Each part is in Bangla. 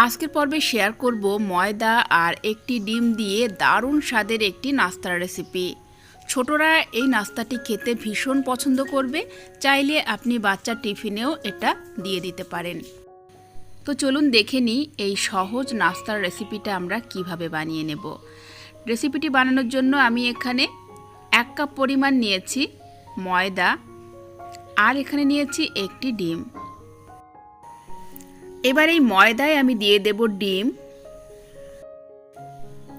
আজকের পর্বে শেয়ার করব ময়দা আর একটি ডিম দিয়ে দারুণ স্বাদের একটি নাস্তার রেসিপি। ছোটরা এই নাস্তাটি খেতে ভীষণ পছন্দ করবে, চাইলে আপনি বাচ্চার টিফিনেও এটা দিয়ে দিতে পারেন। তো চলুন দেখে নিই এই সহজ নাস্তার রেসিপিটা আমরা কিভাবে বানিয়ে নেব। রেসিপিটি বানানোর জন্য আমি এখানে 1 কাপ পরিমাণ নিয়েছি ময়দা আর এখানে নিয়েছি একটি ডিম। এবার এই ময়দায় আমি দিয়ে দেব ডিম।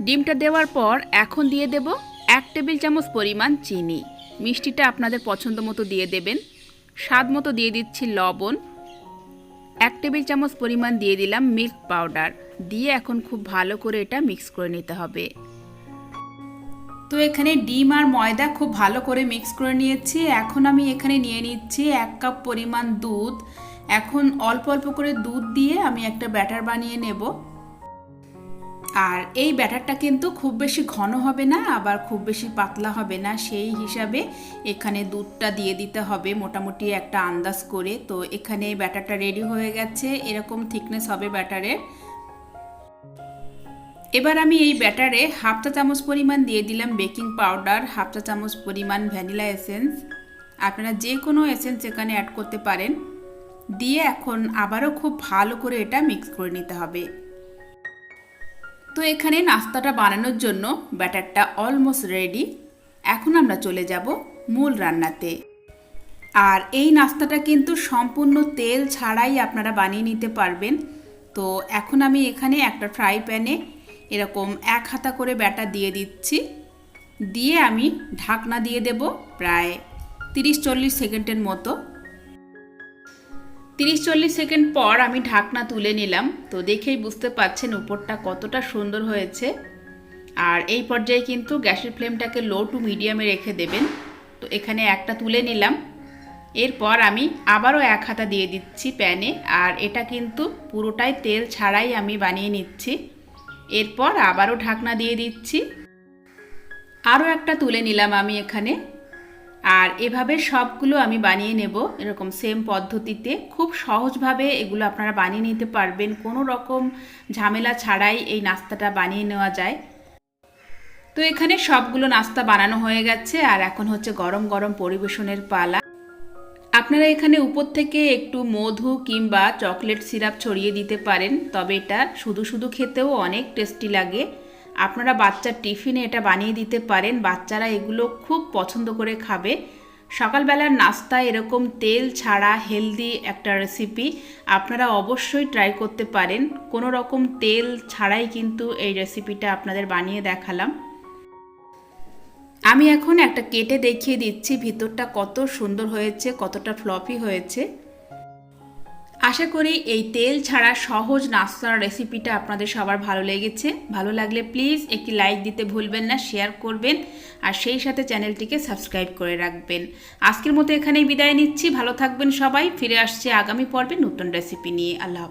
ডিমটা দেওয়ার পর এখন দিয়ে দেব 1 টেবিল চামচ পরিমাণ চিনি। মিষ্টিটা আপনাদের পছন্দ মতো দিয়ে দেবেন। স্বাদ মতো দিয়ে দিচ্ছি লবণ। 1 টেবিল চামচ পরিমাণ দিয়ে দিলাম মিল্ক পাউডার। দিয়ে এখন খুব ভালো করে এটা মিক্স করে নিতে হবে। তো এখানে ডিম আর ময়দা খুব ভালো করে মিক্স করে নিয়েছি। এখন আমি এখানে নিয়ে নিচ্ছি 1 কাপ পরিমাণ দুধ। এখন অল্প অল্প করে দুধ দিয়ে আমি একটা ব্যাটার বানিয়ে নেব। আর এই ব্যাটারটা কিন্তু খুব বেশি ঘন হবে না, আবার খুব বেশি পাতলা হবে না, সেই হিসাবে এখানে দুধটা দিয়ে দিতে হবে মোটামুটি একটা আন্দাজ করে। তো এখানে ব্যাটারটা রেডি হয়ে গেছে, এরকম থিকনেস হবে ব্যাটারের। এবার আমি এই ব্যাটারে 1/2 চা চামচ পরিমাণ দিয়ে দিলাম বেকিং পাউডার, 1/2 চা চামচ পরিমাণ ভ্যানিলা এসেন্স। আপনারা যে কোনো এসেন্স এখানে অ্যাড করতে পারেন। দিয়ে এখন আবারও খুব ভালো করে এটা মিক্স করে নিতে হবে। তো এখানে নাস্তাটা বানানোর জন্য ব্যাটারটা অলমোস্ট রেডি। এখন আমরা চলে যাব মূল রান্নাতে। আর এই নাস্তাটা কিন্তু সম্পূর্ণ তেল ছাড়াই আপনারা বানিয়ে নিতে পারবেন। তো এখন আমি এখানে একটা ফ্রাই প্যানে এরকম 1 হাতা করে ব্যাটার দিয়ে দিচ্ছি। দিয়ে আমি ঢাকনা দিয়ে দেব প্রায় 30-40 সেকেন্ডের মতো। 30-40 সেকেন্ড পর আমি ঢাকনা তুলে নিলাম। তো দেখেই বুঝতে পাচ্ছেন উপরটা কতটা সুন্দর হয়েছে। আর এই পর্যায়ে কিন্তু গ্যাসের ফ্লেমটাকে লো টু মিডিয়ামে রেখে দেবেন। তো এখানে একটা তুলে নিলাম। এরপর আমি আবারও 1 হাতা দিয়ে দিচ্ছি প্যানে। আর এটা কিন্তু পুরোটাই তেল ছাড়াই আমি বানিয়ে নিচ্ছি। এরপর আবারও ঢাকনা দিয়ে দিচ্ছি। আরও একটা তুলে নিলাম আমি এখানে। আর এভাবে সবগুলো আমি বানিয়ে নেব এরকম সেম পদ্ধতিতে। খুব সহজভাবে এগুলো আপনারা বানিয়ে নিতে পারবেন, কোনো রকম ঝামেলা ছাড়াই এই নাস্তাটা বানিয়ে নেওয়া যায়। তো এখানে সবগুলো নাস্তা বানানো হয়ে গেছে। আর এখন হচ্ছে গরম গরম পরিবেশনের পালা। আপনারা এখানে উপর থেকে একটু মধু কিংবা চকলেট সিরাপ ছড়িয়ে দিতে পারেন, তবে এটা শুধু শুধু খেতেও অনেক টেস্টি লাগে। আপনারা বাচ্চার টিফিনে এটা বানিয়ে দিতে পারেন, বাচ্চারা এগুলো খুব পছন্দ করে খাবে। সকালবেলার নাস্তায় এরকম তেল ছাড়া হেলদি একটা রেসিপি আপনারা অবশ্যই ট্রাই করতে পারেন। কোনো রকম তেল ছাড়াই কিন্তু এই রেসিপিটা আপনাদের বানিয়ে দেখালাম। আমি এখন একটা কেটে দেখিয়ে দিচ্ছি ভিতরটা কত সুন্দর হয়েছে, কতটা ফ্লফি হয়েছে। আশা করি এই তেল ছাড়া সহজ নাস্তার রেসিপিটা আপনাদের সবার ভালো লেগেছে। ভালো লাগলে প্লিজ একটি লাইক দিতে ভুলবেন না, শেয়ার করবেন আর সেই সাথে চ্যানেলটিকে সাবস্ক্রাইব করে রাখবেন। আজকের মতো এখানেই বিদায় নিচ্ছি। ভালো থাকবেন সবাই। ফিরে আসছে আগামী পর্বে নতুন রেসিপি নিয়ে। আল্লাহ হাফেজ।